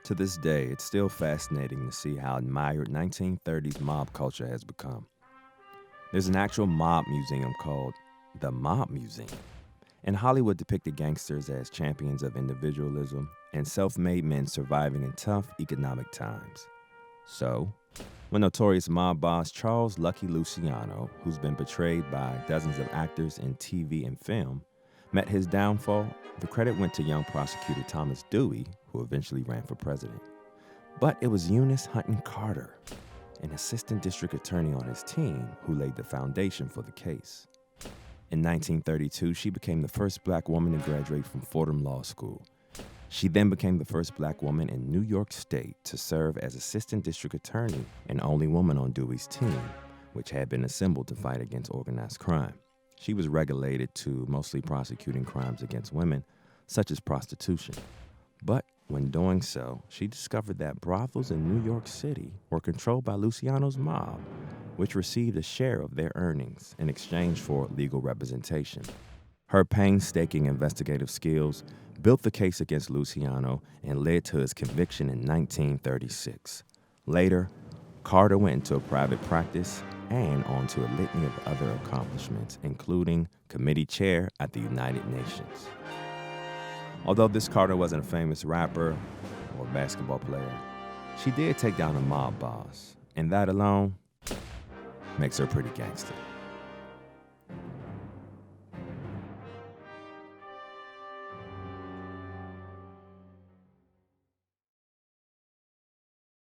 To this day, it's still fascinating to see how admired 1930s mob culture has become. There's an actual mob museum called the Mob Museum, and Hollywood depicted gangsters as champions of individualism and self-made men surviving in tough economic times. So, when notorious mob boss Charles Lucky Luciano, who's been portrayed by dozens of actors in TV and film, met his downfall, the credit went to young prosecutor Thomas Dewey, who eventually ran for president. But it was Eunice Carter, an assistant district attorney on his team, who laid the foundation for the case. In 1932, she became the first black woman to graduate from Fordham Law School. She then became the first black woman in New York State to serve as assistant district attorney and only woman on Dewey's team, which had been assembled to fight against organized crime. She was regulated to mostly prosecuting crimes against women, such as prostitution. But when doing so, she discovered that brothels in New York City were controlled by Luciano's mob, which received a share of their earnings in exchange for legal representation. Her painstaking investigative skills built the case against Luciano and led to his conviction in 1936. Later, Carter went into a private practice and on to a litany of other accomplishments, including committee chair at the United Nations. Although this Carter wasn't a famous rapper or basketball player, she did take down a mob boss, and that alone makes her pretty gangster.